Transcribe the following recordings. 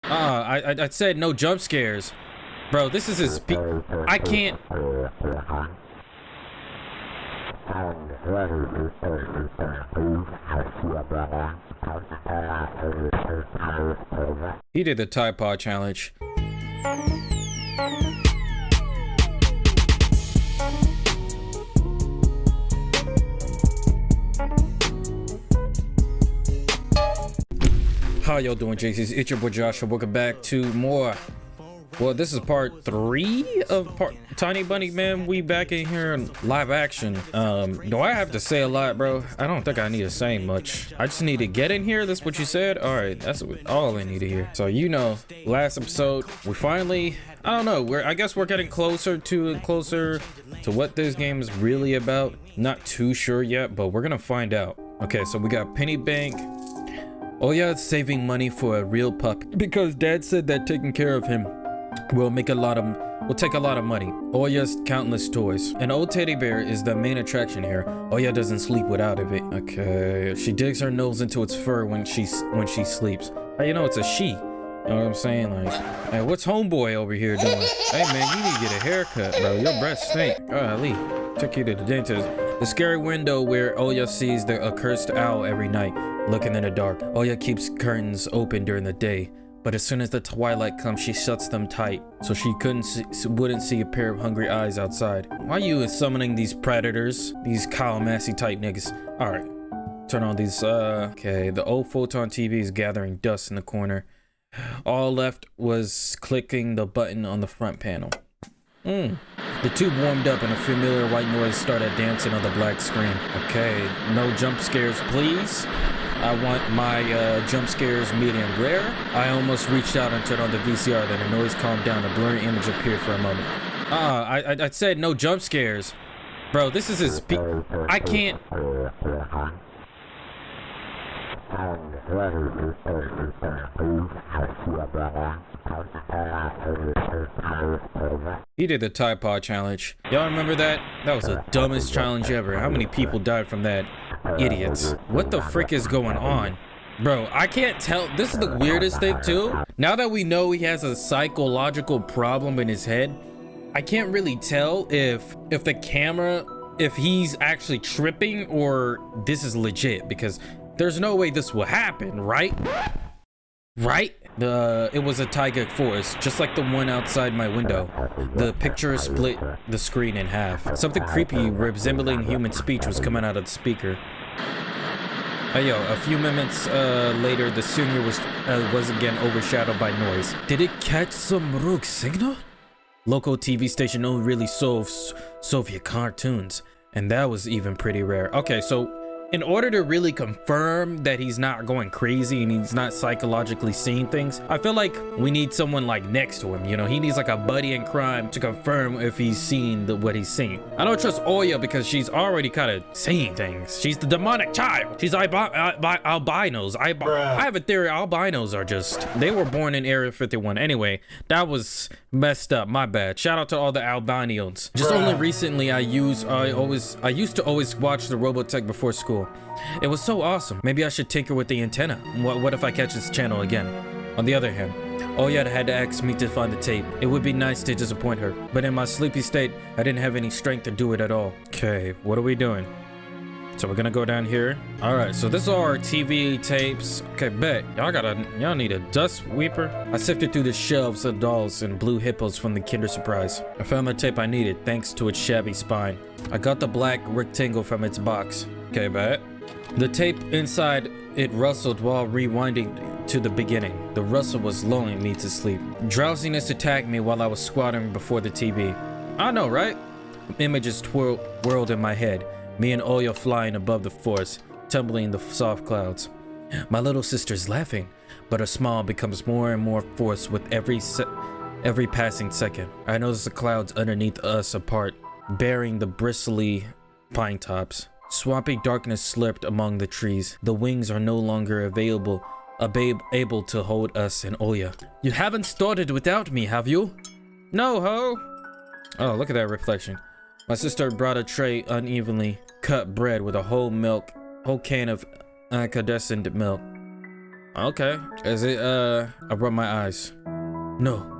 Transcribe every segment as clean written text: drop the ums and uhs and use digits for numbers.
I said no jump scares. Bro, this is his I can't. He did the TIDEPOD challenge. How y'all doing, JCs? It's your boy Joshua. Welcome back to more. Well, this is part 3 of Tiny Bunny Man. We back in here in live action. Do I have to say a lot, bro? I don't think I need to say much. I just need to get in here. That's what you said? All right, that's all I need to hear. So, you know, last episode, we finally, I don't know, I guess we're getting closer to what this game is really about. Not too sure yet, but we're gonna find out. Okay, so we got Penny Bank. Oh yeah, it's saving money for a real pup because Dad said that taking care of him will take a lot of money. Oya's countless toys. An old teddy bear is the main attraction here. Oya doesn't sleep without it. Okay, she digs her nose into its fur when she sleeps. How you know it's a she? You know what I'm saying? Like, hey, what's homeboy over here doing? Hey man, you need to get a haircut, bro. Your breath stink. Golly, took you to the dentist. The scary window where Oya sees the accursed owl every night, looking in the dark. Oya keeps curtains open during the day, but as soon as the twilight comes, she shuts them tight, so she wouldn't see a pair of hungry eyes outside. Why are you summoning these predators? These Kyle Massey type niggas. All right, turn on these, okay, the old photon TV is gathering dust in the corner. All left was clicking the button on the front panel. The tube warmed up and a familiar white noise started dancing on the black screen. Okay, no jump scares, please. I want my jump scares medium rare. I almost reached out and turned on the VCR, then the noise calmed down. A blurry image appeared for a moment. I said no jump scares. Bro, this is his I can't. He did the TIDEPOD challenge. Y'all remember that? That was the dumbest challenge ever. How many people died from that? Idiots. What the frick is going on? Bro, I can't tell. This is the weirdest thing too. Now that we know he has a psychological problem in his head, I can't really tell if the camera, if he's actually tripping or this is legit, because there's no way this will happen, right? Right? It was a taiga forest, just like the one outside my window. The picture split the screen in half. Something creepy resembling human speech was coming out of the speaker. Yo, a few minutes later, the scenery was again overshadowed by noise. Did it catch some rogue signal? Local TV station only really Soviet cartoons, and that was even pretty rare. Okay, so in order to really confirm that he's not going crazy and he's not psychologically seeing things, I feel like we need someone like next to him, you know? He needs like a buddy in crime to confirm if he's seeing what he's seeing. I don't trust Oya because she's already kind of seeing things. She's the demonic child. She's albinos. I have a theory albinos are just, they were born in Area 51. Anyway, that was messed up, my bad. Shout out to all the albinos. Just only recently I used to always watch the Robotech before school. It was so awesome. Maybe I should tinker with the antenna. What if I catch this channel again? On the other hand, Oya had to ask me to find the tape. It would be nice to disappoint her, but in my sleepy state, I didn't have any strength to do it at all. Okay, what are we doing? So we're gonna go down here. All right, so this is our TV tapes. Okay, bet. Y'all need a dust sweeper. I sifted through the shelves of dolls and blue hippos from the Kinder Surprise. I found the tape I needed thanks to its shabby spine. I got the black rectangle from its box. Okay, bet. The tape inside it rustled while rewinding to the beginning. The rustle was lulling me to sleep. Drowsiness attacked me while I was squatting before the TV. I know, right? Images whirled in my head. Me and Oya flying above the forest, tumbling in the soft clouds. My little sister's laughing, but her smile becomes more and more forced with every passing second. I notice the clouds underneath us apart, bearing the bristly pine tops. Swampy darkness slipped among the trees. The wings are no longer able to hold us and Oya. You haven't started without me, have you? No, ho. Oh, look at that reflection. My sister brought a tray unevenly cut bread with a whole can of incandescent milk. Okay. Is it, I rub my eyes. No.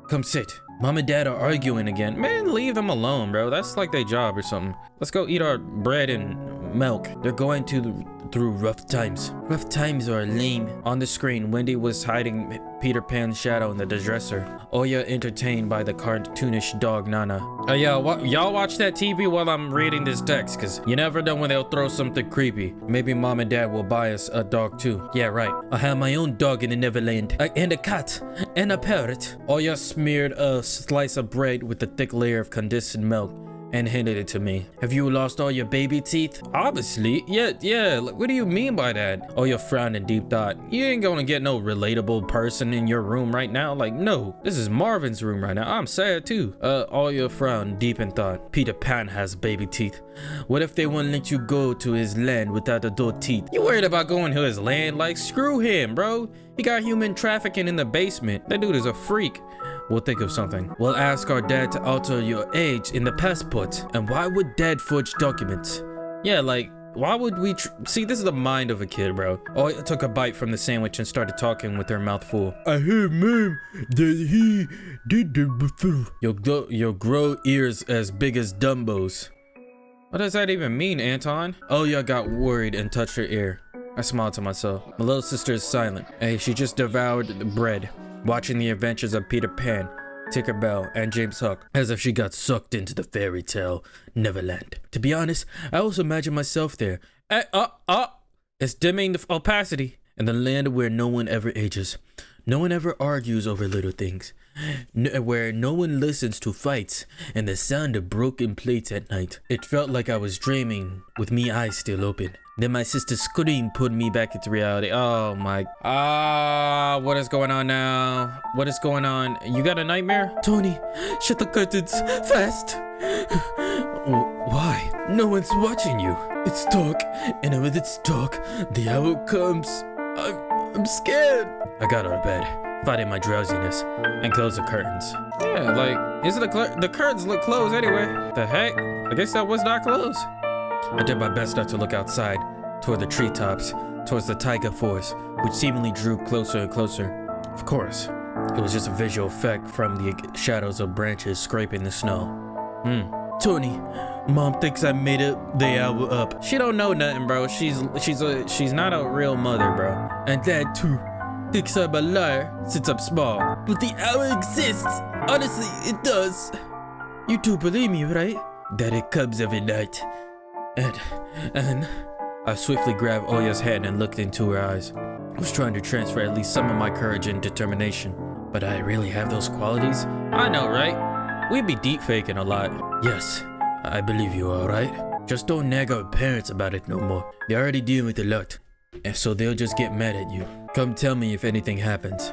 Come sit. Mom and dad are arguing again. Man, leave them alone, bro. That's like their job or something. Let's go eat our bread and milk. They're going through rough times. Rough times are lame. On the screen, Wendy was hiding Peter Pan's shadow in the dresser. Oya entertained by the cartoonish dog Nana. Oh yeah, y'all watch that TV while I'm reading this text, cause you never know when they'll throw something creepy. Maybe mom and dad will buy us a dog too. Yeah, right. I have my own dog in the Neverland. And a cat. And a parrot. Oya smeared a slice of bread with a thick layer of condensed milk and handed it to me. Have you lost all your baby teeth? Obviously. Yeah. What do you mean by that? Oya frowned in deep thought. You ain't gonna get no relatable person in your room right now. Like, no. This is Marvin's room right now. I'm sad too. Oya frowned deep in thought. Peter Pan has baby teeth. What if they won't let you go to his land without adult teeth? You worried about going to his land? Like, screw him, bro. He got human trafficking in the basement. That dude is a freak. We'll think of something. We'll ask our dad to alter your age in the passport. And why would dad forge documents? Yeah, like, why would we see, this is the mind of a kid, bro. Oh, took a bite from the sandwich and started talking with her mouth full. I heard mom that he did that before. You'll grow ears as big as Dumbo's. What does that even mean, Anton? Oya got worried and touched her ear. I smiled to myself. My little sister is silent. Hey, she just devoured the bread, watching the adventures of Peter Pan, Tinkerbell, and James Hook, as if she got sucked into the fairy tale Neverland. To be honest, I also imagine myself there. It's dimming the opacity. In the land where no one ever ages. No one ever argues over little things. Where no one listens to fights and the sound of broken plates at night. It felt like I was dreaming with me eyes still open. Then my sister's scream pulled me back into reality. Oh my. What is going on now? What is going on? You got a nightmare? Tony, shut the curtains fast. Why? No one's watching you. It's dark, and when it's dark, the hour comes. I'm scared. I got out of bed, fighting my drowsiness, and closed the curtains. Yeah, like, isn't the curtains look closed anyway? The heck? I guess that was not closed. I did my best not to look outside, toward the treetops, towards the taiga forest, which seemingly drew closer and closer. Of course, it was just a visual effect from the shadows of branches scraping the snow. Tony, mom thinks I made it the hour up. She don't know nothing, bro. She's not a real mother, bro. And dad too thinks I'm a liar since I'm small. But the hour exists. Honestly, it does. You do believe me, right? That it comes every night. And I swiftly grabbed Oya's hand and looked into her eyes. I was trying to transfer at least some of my courage and determination. But I really have those qualities? I know, right? We'd be deep faking a lot. Yes, I believe you, alright? Just don't nag our parents about it no more. They're already dealing with a lot. And so they'll just get mad at you. Come tell me if anything happens.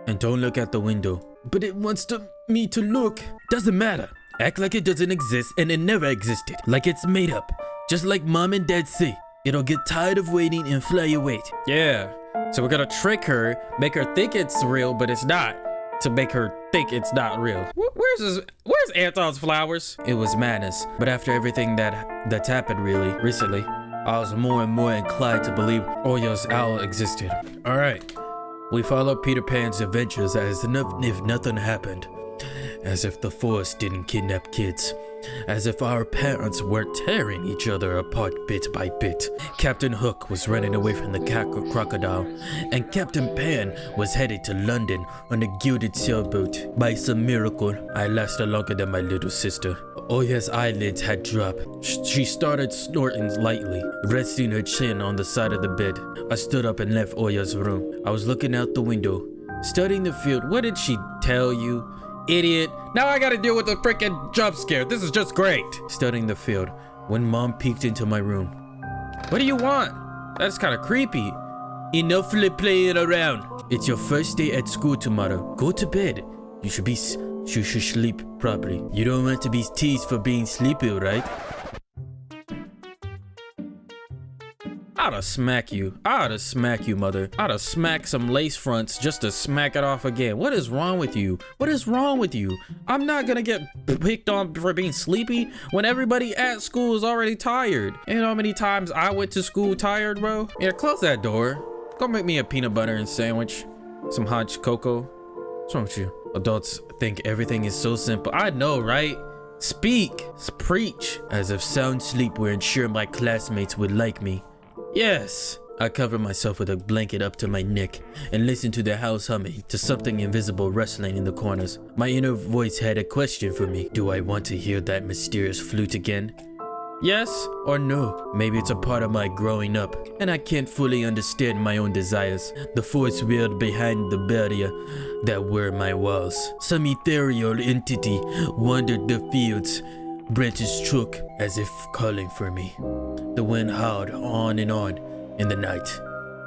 And don't look out the window. But it wants me to look. Doesn't matter. Act like it doesn't exist and it never existed. Like it's made up. Just like mom and dad say. It'll get tired of waiting and fly away. Yeah. So we're gonna trick her, make her think it's real, but it's not. To make her think it's not real. Where's Anton's flowers? It was madness. But after everything that's happened recently, I was more and more inclined to believe Oya's owl existed. Alright. We followed Peter Pan's adventures as if nothing happened. As if the forest didn't kidnap kids. As if our parents weren't tearing each other apart bit by bit. Captain Hook was running away from the crocodile, and Captain Pan was headed to London on a gilded sailboat. By some miracle, I lasted longer than my little sister. Oya's eyelids had dropped. She started snorting lightly, resting her chin on the side of the bed. I stood up and left Oya's room. I was looking out the window, studying the field. What did she tell you? Idiot. Now I gotta deal with a freaking jump scare. This is just great. Studying the field when mom peeked into my room. What do you want? That's kind of creepy. Enough playing around. It's your first day at school tomorrow. Go to bed. You should sleep properly. You don't want to be teased for being sleepy, right? I oughta smack you. I oughta smack you, mother. I oughta smack some lace fronts just to smack it off again. What is wrong with you? What is wrong with you? I'm not gonna get picked on for being sleepy when everybody at school is already tired. You know how many times I went to school tired, bro? Yeah, close that door. Go make me a peanut butter and sandwich. Some hot cocoa. What's wrong with you? Adults think everything is so simple. I know, right? Speak, preach, as if sound sleep would ensure my classmates would like me. Yes. I cover myself with a blanket up to my neck and listen to the house humming, to something invisible rustling in the corners. My inner voice had a question for me. Do I want to hear that mysterious flute again? Yes or no? Maybe it's a part of my growing up, and I can't fully understand my own desires. The force wheeled behind the barrier that were my walls. Some ethereal entity wandered the fields. Branches shook as if calling for me. The wind howled on and on in the night.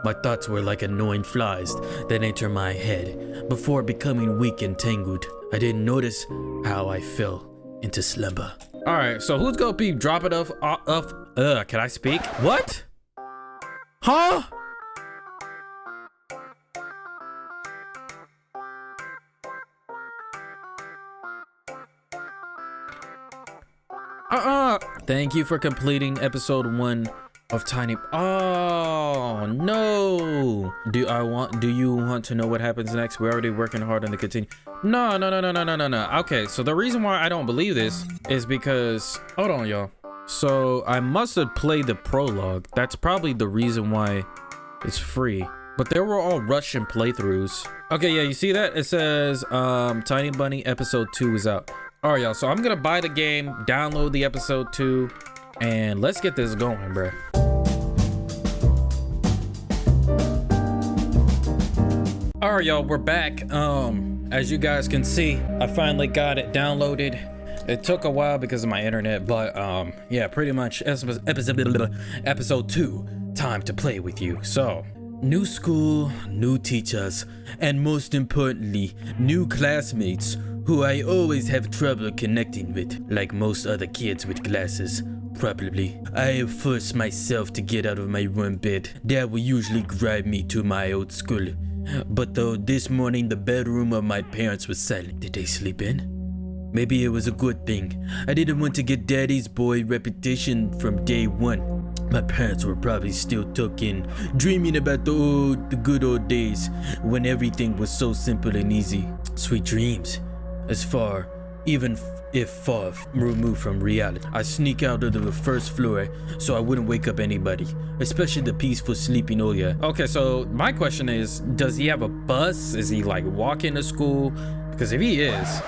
My thoughts were like annoying flies that enter my head before becoming weak and tangled. I didn't notice how I fell into slumber. All right, so who's gonna be dropping off? Can I speak? What? Huh? Thank you for completing episode 1 of Tiny. Oh no! Do you want to know what happens next? We're already working hard on the continue. No. Okay, so the reason why I don't believe this is because, hold on, y'all. So I must have played the prologue. That's probably the reason why it's free. But they were all Russian playthroughs. Okay, yeah, you see that? It says Tiny Bunny episode 2 is out. All right, y'all. So I'm gonna buy the game, download the episode 2, and let's get this going, bruh. All right, y'all, we're back. As you guys can see, I finally got it downloaded. It took a while because of my internet, but yeah, pretty much episode 2, time to play with you. So, new school, new teachers, and most importantly, new classmates who I always have trouble connecting with, like most other kids with glasses. Probably. I have forced myself to get out of my warm bed. Dad will usually drive me to my old school. But though this morning the bedroom of my parents was silent. Did they sleep in? Maybe it was a good thing. I didn't want to get daddy's boy reputation from day one. My parents were probably still talking, dreaming about the good old days when everything was so simple and easy. Sweet dreams. As far, even if far removed from reality. I sneak out of the first floor so I wouldn't wake up anybody, especially the peaceful sleeping Oya. Okay, so my question is, does he have a bus? Is he like walking to school? Because if he is,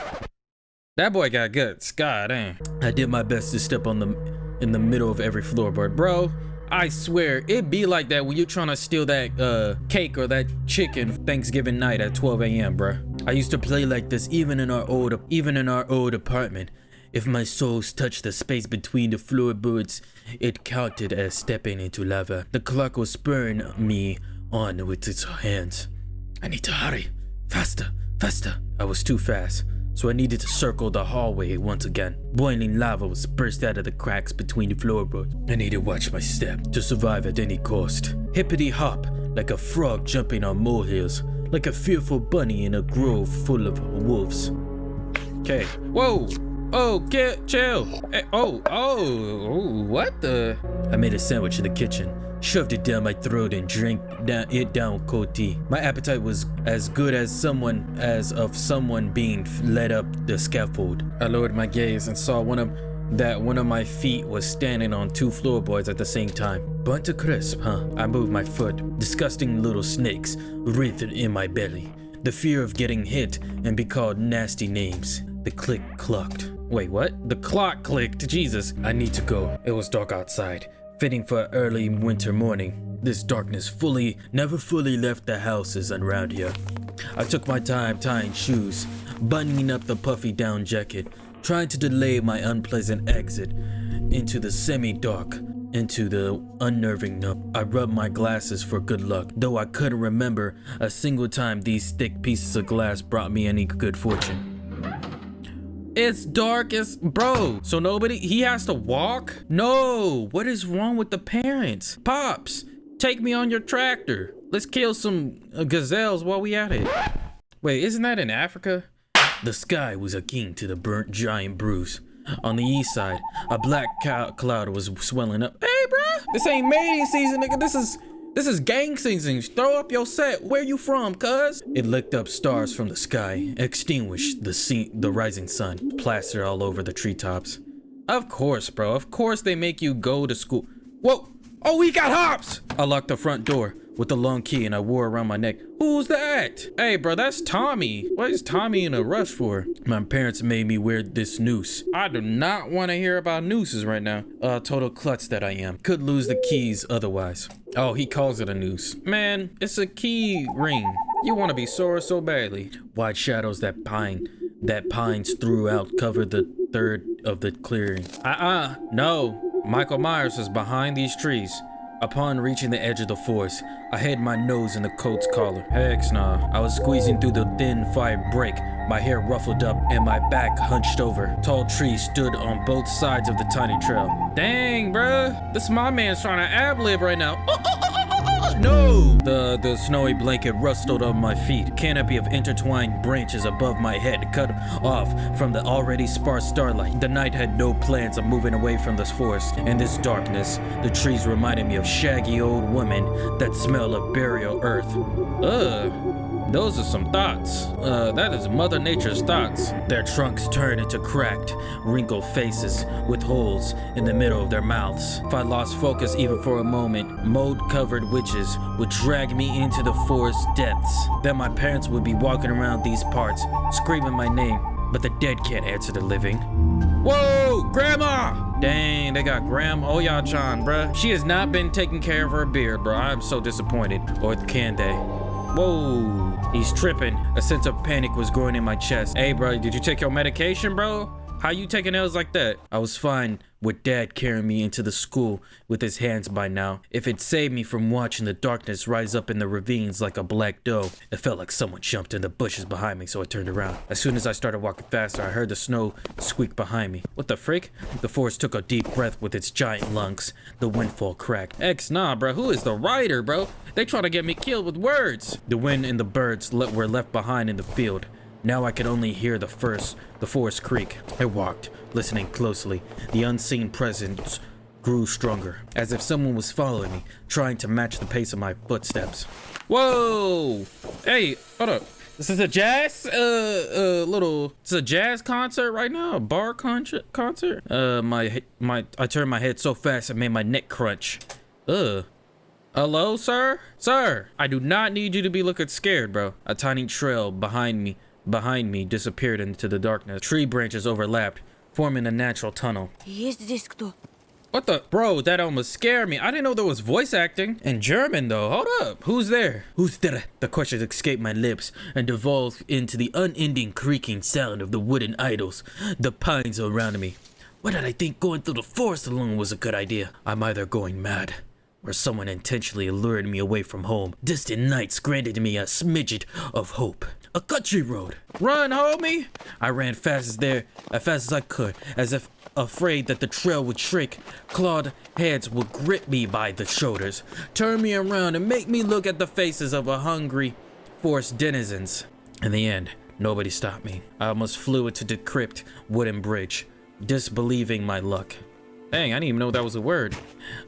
that boy got guts. God damn. I did my best to step in the middle of every floorboard. Bro, I swear, it be like that when you're trying to steal that cake or that chicken Thanksgiving night at 12 a.m., bro. I used to play like this even in our old apartment. If my soles touched the space between the floorboards, it counted as stepping into lava. The clock was spurring me on with its hands. I need to hurry. Faster. I was too fast, so I needed to circle the hallway once again. Boiling lava was burst out of the cracks between the floorboards. I needed to watch my step to survive at any cost. Hippity hop, like a frog jumping on molehills, like a fearful bunny in a grove full of wolves. Okay. Whoa. Oh, get chill. Hey, oh, what the? I made a sandwich in the kitchen, shoved it down my throat and drank it down with cold tea. My appetite was as good as of someone being led up the scaffold. I lowered my gaze and saw one of my feet was standing on 2 floorboards at the same time. Burnt to crisp, huh? I moved my foot. Disgusting little snakes writhed in my belly. The fear of getting hit and be called nasty names. The click clucked. Wait, what? The clock clicked. Jesus. I need to go. It was dark outside, fitting for an early winter morning. This darkness never fully left the houses around here. I took my time tying shoes, buttoning up the puffy down jacket, trying to delay my unpleasant exit into the semi-dark, into the unnerving nook. I rubbed my glasses for good luck, though I couldn't remember a single time these thick pieces of glass brought me any good fortune. It's dark as bro. So he has to walk? No, what is wrong with the parents? Pops, take me on your tractor. Let's kill some gazelles while we at it. Wait, isn't that in Africa? The sky was akin to the burnt giant bruise. On the east side, a black cloud was swelling up. Hey, bruh, this ain't mating season, nigga. This is This is gang season. Throw up your set. Where you from, cuz? It licked up stars from the sky, extinguished the rising sun, plastered all over the treetops. Of course, bro. Of course they make you go to school. Whoa. Oh, we got hops. I locked the front door with the long key and I wore around my neck. Who's that? Hey, bro, that's Tommy. What is Tommy in a rush for? My parents made me wear this noose. I do not want to hear about nooses right now. Total klutz that I am. Could lose the keys otherwise. Oh, he calls it a noose. Man, it's a key ring. You want to be sore so badly. Wide shadows that pines throughout cover the third of the clearing. No. Michael Myers is behind these trees. Upon reaching the edge of the forest, I hid my nose in the coat's collar. Heck nah. I was squeezing through the thin fire break, my hair ruffled up and my back hunched over. Tall trees stood on both sides of the tiny trail. Dang, bruh. This my man's trying to ad-lib right now. No! The snowy blanket rustled on my feet. Canopy of intertwined branches above my head cut off from the already sparse starlight. The night had no plans of moving away from this forest. In this darkness, the trees reminded me of shaggy old women that smell of burial earth. Those are some thoughts. That is Mother Nature's thoughts. Their trunks turned into cracked, wrinkled faces with holes in the middle of their mouths. If I lost focus even for a moment, mold-covered witches would drag me into the forest depths. Then my parents would be walking around these parts, screaming my name, but the dead can't answer the living. Whoa, Grandma! Dang, they got Grandma Oya-chan, bruh. She has not been taking care of her beard, bruh. I'm so disappointed. Or can they? Whoa, he's tripping. A sense of panic was growing in my chest. Hey, bro, did you take your medication, bro? How you taking L's like that? I was fine with Dad carrying me into the school with his hands by now. If it saved me from watching the darkness rise up in the ravines like a black doe, it felt like someone jumped in the bushes behind me, so I turned around. As soon as I started walking faster, I heard the snow squeak behind me. What the frick? The forest took a deep breath with its giant lungs. The windfall cracked. Nah, bro. Who is the writer, bro? They try to get me killed with words. The wind and the birds were left behind in the field. Now I could only hear the forest creak. I walked, listening closely. The unseen presence grew stronger, as if someone was following me, trying to match the pace of my footsteps. Whoa! Hey, hold up. This is a jazz, it's a jazz concert right now, a bar concert. I turned my head so fast it made my neck crunch. Hello, sir? Sir, I do not need you to be looking scared, bro. A tiny trail behind me disappeared into the darkness. Tree branches overlapped, forming a natural tunnel. What the? Bro, that almost scared me. I didn't know there was voice acting. In German, though. Hold up. Who's there? Who's there? The questions escaped my lips and devolved into the unending creaking sound of the wooden idols, the pines around me. Why did I think going through the forest alone was a good idea? I'm either going mad, or someone intentionally lured me away from home. Distant nights granted me a smidget of hope. A country road. Run, homie! I ran as fast as I could, as if afraid that the trail would shrink. Clawed hands would grip me by the shoulders, turn me around and make me look at the faces of a hungry forest denizens. In the end, nobody stopped me. I almost flew into the crypt wooden bridge, disbelieving my luck. Dang, I didn't even know that was a word.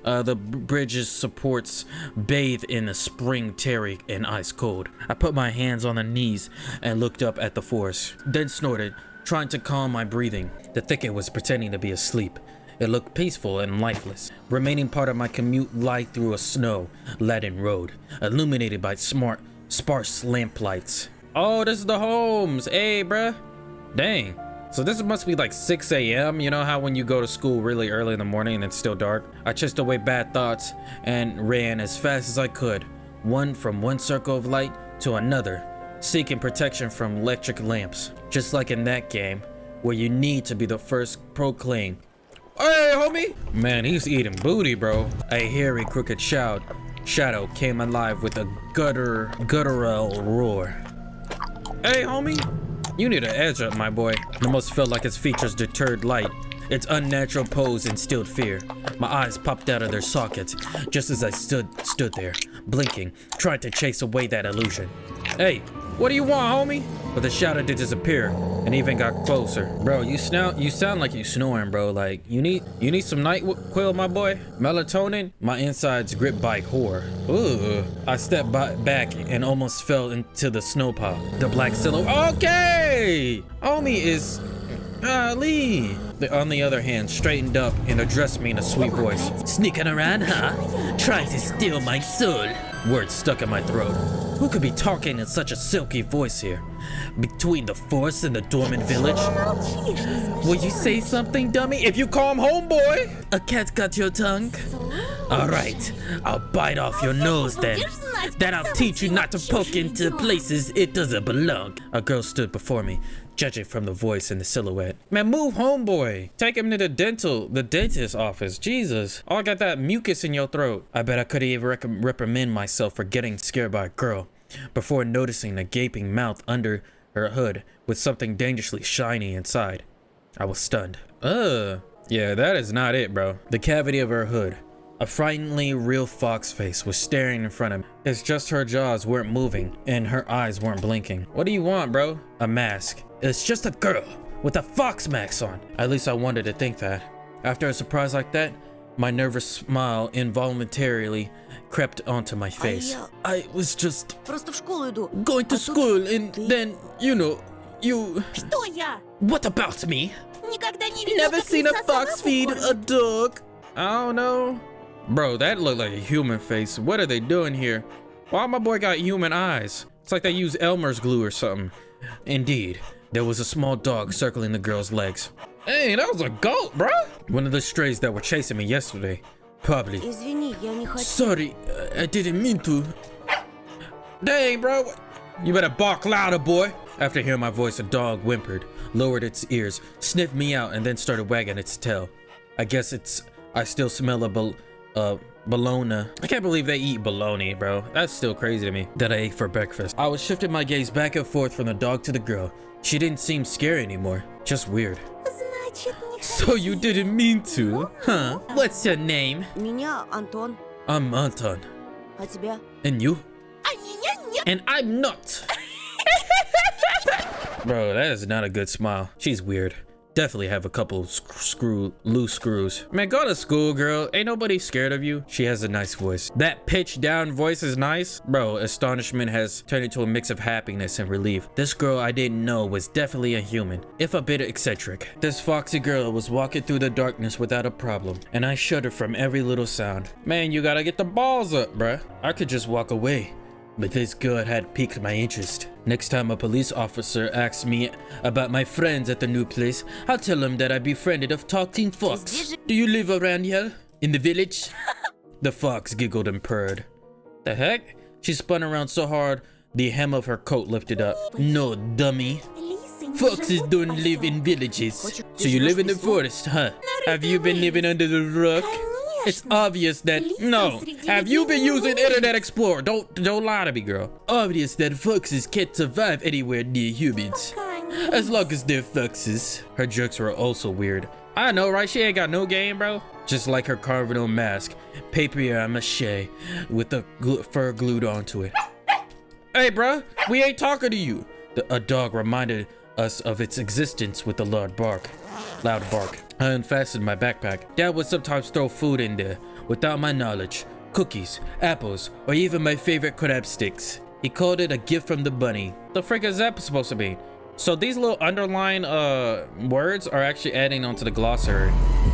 The bridge's supports bathe in a spring terry and ice cold. I put my hands on the knees and looked up at the forest, then snorted, trying to calm my breathing. The thicket was pretending to be asleep. It looked peaceful and lifeless. Remaining part of my commute lay through a snow-laden road, illuminated by sparse lamplights. Oh, this is the homes. Hey, bruh. Dang. So this must be like 6 a.m. You know how when you go to school really early in the morning and it's still dark? I chased away bad thoughts and ran as fast as I could, from one circle of light to another, seeking protection from electric lamps. Just like in that game, where you need to be the first proclaim. Hey, homie! Man, he's eating booty, bro. A hairy, crooked shadow came alive with a guttural roar. Hey, homie! You need to edge up, my boy. It almost felt like its features deterred light. Its unnatural pose instilled fear. My eyes popped out of their sockets just as I stood there, blinking, trying to chase away that illusion. Hey, What do you want, homie? But the shadow did disappear and even got closer. Bro, you sound like you snoring, bro. Like, you need some NyQuil, my boy? Melatonin? My insides grip bike whore. Ooh. I stepped back and almost fell into the snow pile. The black silhouette. Okay! Homie is... Lee. On the other hand, straightened up and addressed me in a sweet voice. Sneaking around, huh? Trying to steal my soul. Words stuck in my throat. Who could be talking in such a silky voice here? Between the forest and the dormant village? Will you say something, dummy? If you call him homeboy! A cat got your tongue? Alright, I'll bite off your nose then. Then I'll teach you not to poke into places it doesn't belong. A girl stood before me, judging from the voice and the silhouette. Man, move, homeboy. Take him to the dentist office. Jesus. Oh, I got that mucus in your throat. I bet I couldn't even reprimand myself for getting scared by a girl before noticing a gaping mouth under her hood with something dangerously shiny inside. I was stunned. Yeah, that is not it, bro. The cavity of her hood. A frighteningly real fox face was staring in front of me. It's just her jaws weren't moving and her eyes weren't blinking. What do you want, bro? A mask. It's just a girl with a fox mask on. At least I wanted to think that. After a surprise like that, my nervous smile involuntarily crept onto my face. I was just going to school and then, you... What about me? Never seen a fox feed a dog. I don't know. Bro, that looked like a human face. What are they doing here? Why my boy got human eyes? It's like they use Elmer's glue or something. Indeed, there was a small dog circling the girl's legs. Hey, that was a goat, bro. One of the strays that were chasing me yesterday. Probably. Sorry, I didn't mean to. Dang, bro. You better bark louder, boy. After hearing my voice, a dog whimpered, lowered its ears, sniffed me out, and then started wagging its tail. I guess I still smell a bologna. I can't believe they eat bologna, bro. That's still crazy to me. That I ate for breakfast. I was shifting my gaze back and forth from the dog to the girl. She didn't seem scary anymore. Just weird. So you didn't mean to, huh? What's your name? Антон. I'm Anton. And you? And I'm not. Bro, that is not a good smile. She's weird. Definitely have a couple loose screws. Man, go to school, girl. Ain't nobody scared of you. She has a nice voice. That pitch down voice is nice. Bro, astonishment has turned into a mix of happiness and relief. This girl I didn't know was definitely a human, if a bit eccentric. This foxy girl was walking through the darkness without a problem, and I shuddered from every little sound. Man, you gotta get the balls up, bruh. I could just walk away, but this girl had piqued my interest. Next time a police officer asks me about my friends at the new place, I'll tell him that I befriended a talking fox. Do you live around here? In the village? The fox giggled and purred. The heck? She spun around so hard, the hem of her coat lifted up. No, dummy. Foxes don't live in villages. So you live in the forest, huh? Have you been living under the rock? It's obvious that no. Have you been using Internet Explorer? Don't lie to me, girl. Obvious that foxes can't survive anywhere near humans. As long as they're foxes. Her jokes were also weird. I know, right? She ain't got no game, bro. Just like her carving on mask, papier-mâché with the fur glued onto it. Hey, bro, we ain't talking to you. A dog reminded us of its existence with a loud bark. I unfastened my backpack. Dad would sometimes throw food in there without my knowledge. Cookies, apples, or even my favorite crab sticks. He called it a gift from the bunny. The frick is that supposed to be? So these little underlined words are actually adding onto the glossary,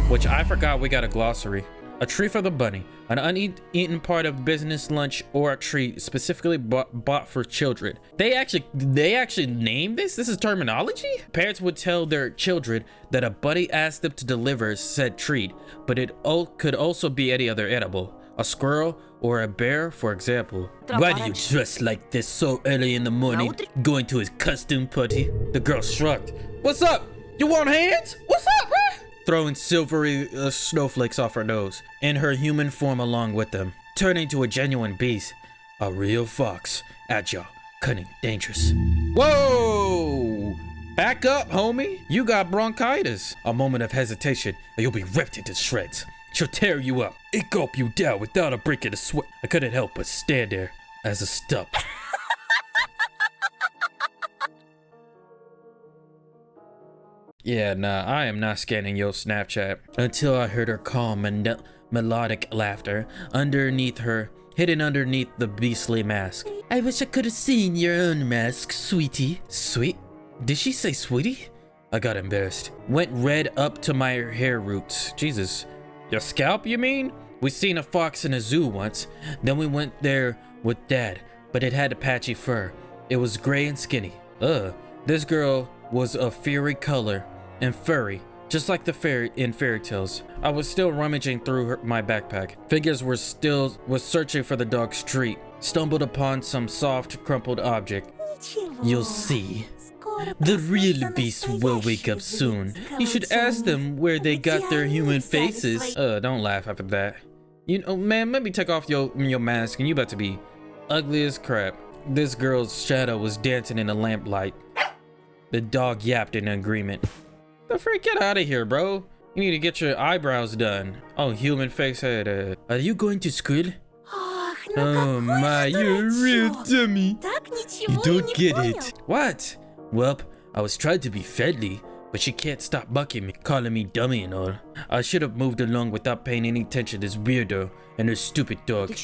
which I forgot we got a glossary. A treat for the bunny, an uneaten part of business lunch or a treat specifically bought for children. They actually named this? This is terminology? Parents would tell their children that a bunny asked them to deliver said treat, but it could also be any other animal. A squirrel or a bear, for example. Why do you dress like this so early in the morning, going to his costume party? The girl shrugged. What's up? You want hands? What's up, bruh? Throwing silvery snowflakes off her nose, and her human form along with them, turning to a genuine beast. A real fox. Agile, cunning, dangerous. Whoa! Back up, homie. You got bronchitis. A moment of hesitation, and you'll be ripped into shreds. She'll tear you up and gulp you down without a break in a sweat. I couldn't help but stand there as a stump. Yeah, nah, I am not scanning your Snapchat. Until I heard her calm and melodic laughter hidden underneath the beastly mask. I wish I could have seen your own mask, sweetie. Sweet? Did she say sweetie? I got embarrassed. Went red up to my hair roots. Jesus. Your scalp, you mean? We seen a fox in a zoo once. Then we went there with Dad, but it had a patchy fur. It was gray and skinny. This girl was a fiery color and furry, just like the in fairy tales. I was still rummaging through my backpack. Figures was searching for the dog's treat. Stumbled upon some soft, crumpled object. You'll see. The real beast will wake up soon. You should ask them where they got their human faces. Don't laugh after that. You know, man, let me take off your mask and you about to be ugly as crap. This girl's shadow was dancing in the lamplight. The dog yapped in agreement. The freak, get out of here, bro. You need to get your eyebrows done. Oh, human face head. Are you going to school? Oh my, you're a real dummy. You don't get it. What? Well, I was trying to be friendly, but she can't stop bucking me, calling me dummy and all. I should have moved along without paying any attention to this weirdo and her stupid dog.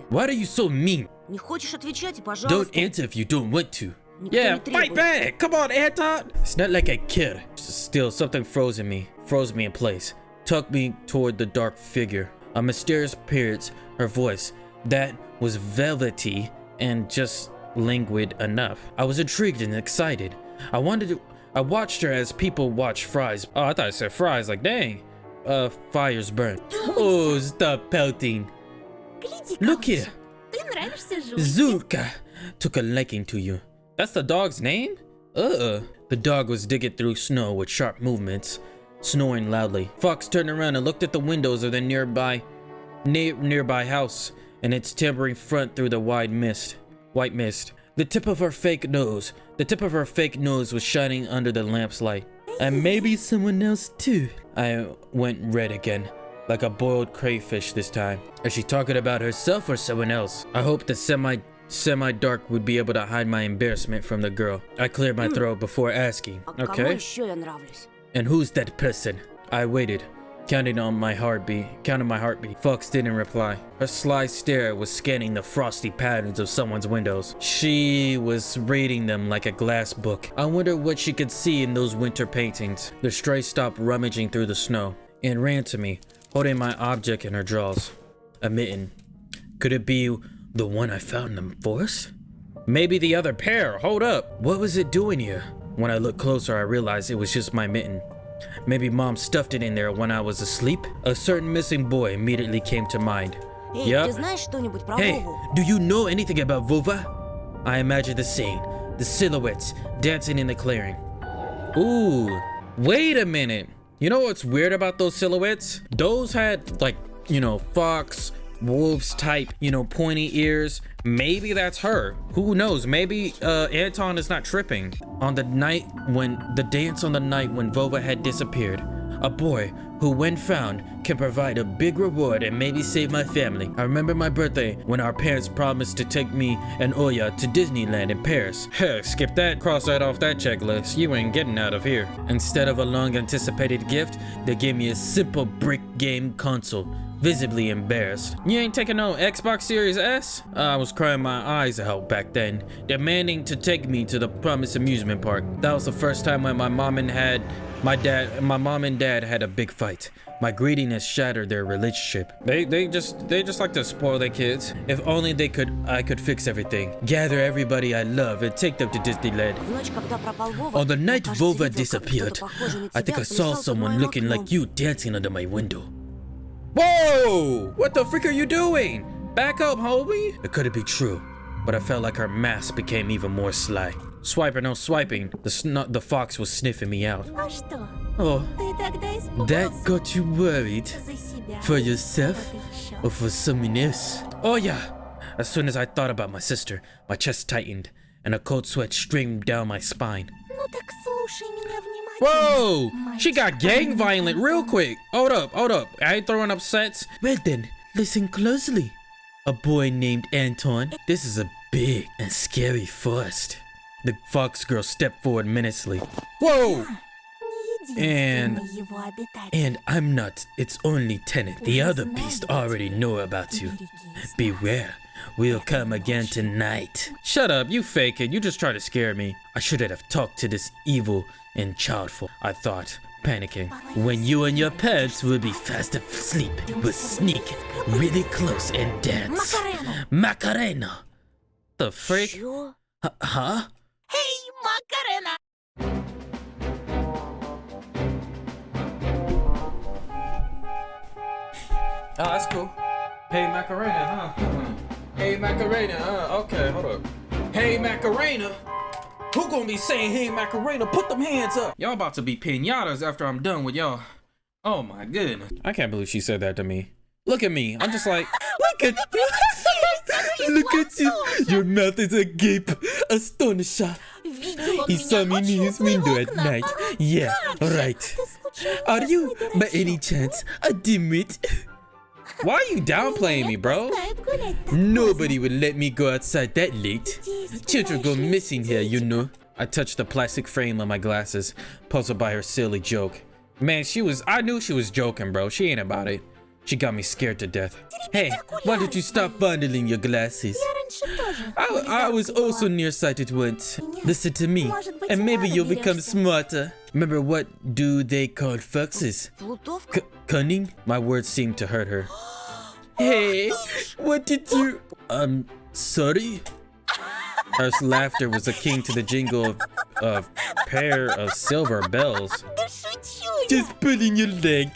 Why are you so mean? Don't answer if you don't want to. Yeah, fight back! Come on, Anton! It's not like I care. Still, something froze me in place. Tucked me toward the dark figure. A mysterious appearance, her voice, that was velvety and just languid enough. I was intrigued and excited. I watched her as people watch fries. Oh, I thought I said fries, like dang. Fires burn. Oh, stop pouting. Look here. Zurka took a liking to you. That's the dog's name? The dog was digging through snow with sharp movements, snoring loudly. Fox turned around and looked at the windows of the nearby house and its timbering front through the white mist. The tip of her fake nose was shining under the lamp's light. And maybe someone else too. I went red again, like a boiled crayfish this time. Is she talking about herself or someone else? I hoped the semi-dark would be able to hide my embarrassment from the girl. I cleared my throat before asking. Okay. And who's that person? I waited, counting my heartbeat. Fox didn't reply. Her sly stare was scanning the frosty patterns of someone's windows. She was reading them like a glass book. I wondered what she could see in those winter paintings. The stray stopped rummaging through the snow and ran to me, holding my object in her jaws. A mitten. Could it be the one I found in the forest? Maybe the other pair. Hold up. What was it doing here? When I looked closer, I realized it was just my mitten. Maybe Mom stuffed it in there when I was asleep? A certain missing boy immediately came to mind. Yup. Hey, do you know anything about Vova? I imagined the scene. The silhouettes dancing in the clearing. Ooh, wait a minute. You know what's weird about those silhouettes? Those had, like, you know, fox, wolves type, you know, pointy ears. Maybe that's her. Who knows? Maybe Anton is not tripping. On the night when Vova had disappeared, a boy who, when found, can provide a big reward and maybe save my family. I remember my birthday when our parents promised to take me and Oya to Disneyland in Paris. Heh, skip that, cross that off that checklist. You ain't getting out of here. Instead of a long anticipated gift, they gave me a simple brick game console. Visibly embarrassed. You ain't taking no Xbox Series S? I was crying my eyes out back then, demanding to take me to the promised amusement park. That was the first time when my mom and dad had a big fight. My greediness shattered their relationship. They just like to spoil their kids. If only I could fix everything. Gather everybody I love and take them to Disneyland. On the night Vova disappeared, I think I saw someone looking like you dancing under my window. Whoa! What the frick are you doing? Back up, homie! It couldn't be true, but I felt like her mask became even more sly. Swiping on swiping, the fox was sniffing me out. Oh, that got you worried? For yourself or for someone else? Oh yeah! As soon as I thought about my sister, my chest tightened and a cold sweat streamed down my spine. Whoa! She got gang violent real quick. Hold up. I ain't throwing up sets. Well then, listen closely. A boy named Anton. This is a big and scary forest. The fox girl stepped forward menacingly. Whoa! And I'm not its only tenant. The other beasts already know about you. Beware, we'll come again tonight. Shut up, you fake it. You just try to scare me. I shouldn't have talked to this evil and childful, I thought, panicking. When you and your parents will be fast asleep, we'll sneak really close and dance. Macarena. The freak? Huh? Hey, Macarena! Oh, that's cool. Hey Macarena, huh? Hey Macarena, okay, hold up. Hey Macarena! Who gonna be saying hey Macarena? Put them hands up! Y'all about to be pinatas after I'm done with y'all. Oh my goodness. I can't believe she said that to me. Look at me. I'm just like, look at you. Look at you. Your mouth is agape. Astonisher. He saw me in his window at night. Yeah, right. Are you, by any chance, a dimwit? Why are you downplaying me, bro? Nobody would let me go outside that late. Children go missing here, you know. I touched the plastic frame of my glasses, puzzled by her silly joke. Man, I knew she was joking, bro. She ain't about it. She got me scared to death. Hey, why don't you stop fondling your glasses? I was also nearsighted once. Listen to me, and maybe you'll become smarter. Remember, what do they call foxes? Cunning? My words seemed to hurt her. Hey, what did you... sorry? Her laughter was akin to the jingle of a pair of silver bells. Just pulling your leg.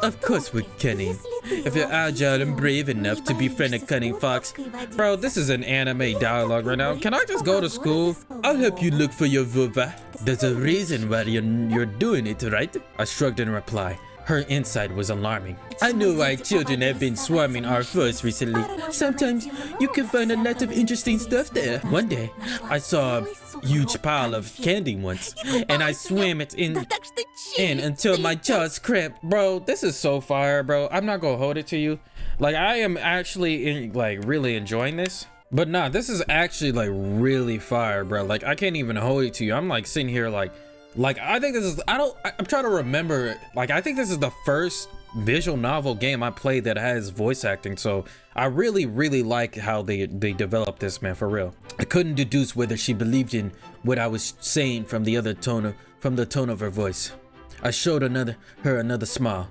Of course we're cunning. If you're agile and brave enough to befriend a cunning fox. Bro, this is an anime dialogue right now. Can I just go to school? I'll help you look for your vulva. There's a reason why you're doing it, right? I shrugged in reply. Her insight was alarming. I know why children have been swarming our forest recently. Sometimes you can find a lot of interesting stuff there. One day, I saw a huge pile of candy once, and I swam it in until my jaws cramped. Bro, this is so fire, bro. I'm not gonna hold it to you. Like, I am actually really enjoying this. But nah, this is actually like really fire, bro. Like, I can't even hold it to you. I'm like sitting here like I think this is, I'm trying to remember, like, I think this is the first visual novel game I played that has voice acting, so I really like how they developed this, man, for real. I couldn't deduce whether she believed in what I was saying from the tone of her voice. I showed her another smile,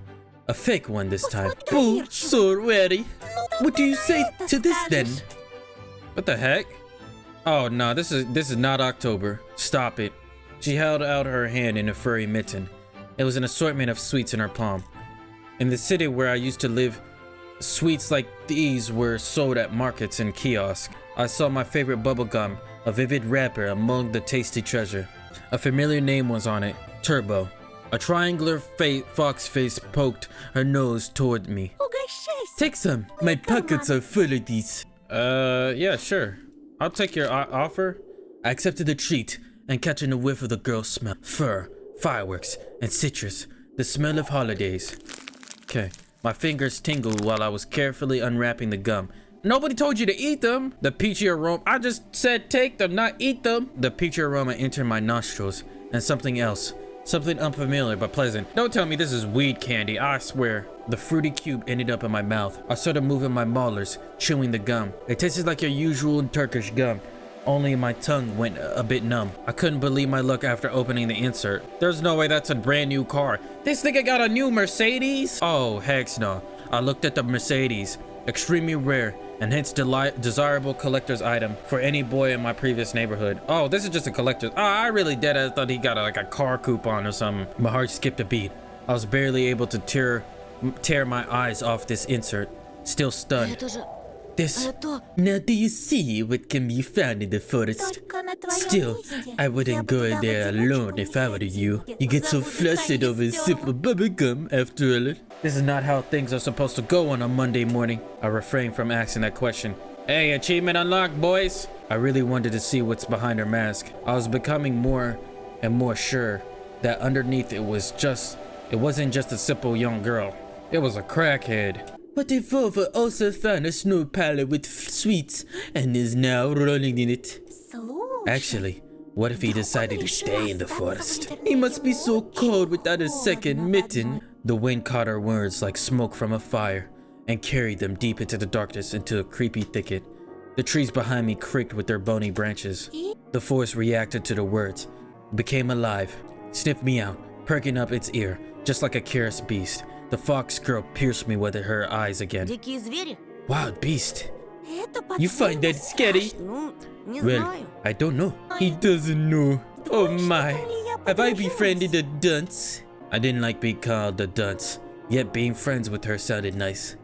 a fake one this time. Oh, so wary. What do you say to this then? What the heck? Oh no, this is not October. Stop it. She held out her hand in a furry mitten. It was an assortment of sweets in her palm. In the city where I used to live, sweets like these were sold at markets and kiosks. I saw my favorite bubblegum, a vivid wrapper among the tasty treasure. A familiar name was on it, Turbo. A triangular fox face poked her nose toward me. Take some. My pockets are full of these. Yeah, sure. I'll take your offer. I accepted the treat and catching a whiff of the girl's smell. Fur, fireworks, and citrus. The smell of holidays. Okay. My fingers tingled while I was carefully unwrapping the gum. Nobody told you to eat them. The peachy aroma. I just said take them, not eat them. The peachy aroma entered my nostrils. And something else. Something unfamiliar but pleasant. Don't tell me this is weed candy. I swear. The fruity cube ended up in my mouth. I started moving my molars, chewing the gum. It tasted like your usual Turkish gum. Only my tongue went a bit numb. I couldn't believe my luck after opening the insert. There's no way that's a brand new car. This nigga got a new Mercedes? Oh, heck no. I looked at the Mercedes. Extremely rare and hence desirable collector's item for any boy in my previous neighborhood. Oh, this is just a collector's. Oh, I really did. I thought he got like a car coupon or something. My heart skipped a beat. I was barely able to tear my eyes off this insert. Still stunned. This. Now do you see what can be found in the forest? Still, I wouldn't go in there alone if I were you. You get so flustered over a simple bubblegum after all. This is not how things are supposed to go on a Monday morning. I refrained from asking that question. Hey, achievement unlocked, boys. I really wanted to see what's behind her mask. I was becoming more and more sure that underneath it wasn't just a simple young girl. It was a crackhead. What if Vova also found a snow pallet with sweets and is now rolling in it? Actually, What if he decided to stay in the forest? He must be so cold without a second mitten. The wind caught our words like smoke from a fire and carried them deep into the darkness into a creepy thicket. The trees behind me creaked with their bony branches. The forest reacted to the words, became alive, sniffed me out, perking up its ear, just like a curious beast. The fox girl pierced me with her eyes again. Wild beast. You find that scary? Well, I don't know. He doesn't know. Oh my. Have I befriended a dunce? I didn't like being called a dunce, yet being friends with her sounded nice.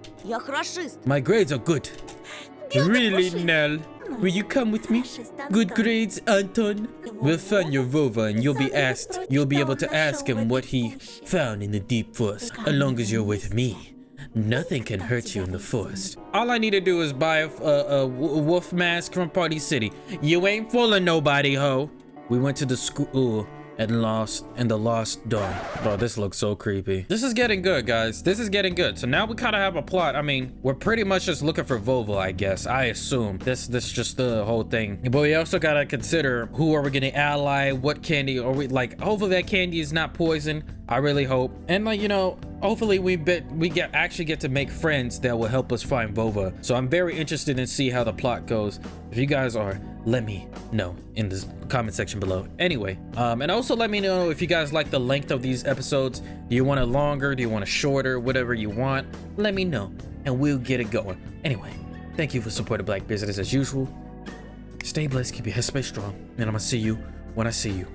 My grades are good. Really, Nell? Will you come with me? Good grades, Anton. We'll find your Vova and you'll be able to ask him what he found in the deep forest. As long as you're with me, nothing can hurt you in the forest. All I need to do is buy a wolf mask from Party City. You ain't fooling nobody, ho. We went to the school and the lost dawn. Bro, this looks so creepy. This is getting good, guys. This is getting good. So now we kind of have a plot. I mean, we're pretty much just looking for Vova, I guess. I assume this just the whole thing. But we also gotta consider who are we gonna ally, what candy are we like. Hopefully that candy is not poison. I really hope. And like, you know, hopefully we actually get to make friends that will help us find Vova. So I'm very interested in see how the plot goes. If you guys are, let me know in the comment section below. Anyway, and also let me know if you guys like the length of these episodes. Do you want it longer? Do you want it shorter? Whatever you want, let me know and we'll get it going. Anyway, thank you for supporting Black Business as usual. Stay blessed, keep your headspace strong, and I'm gonna see you when I see you.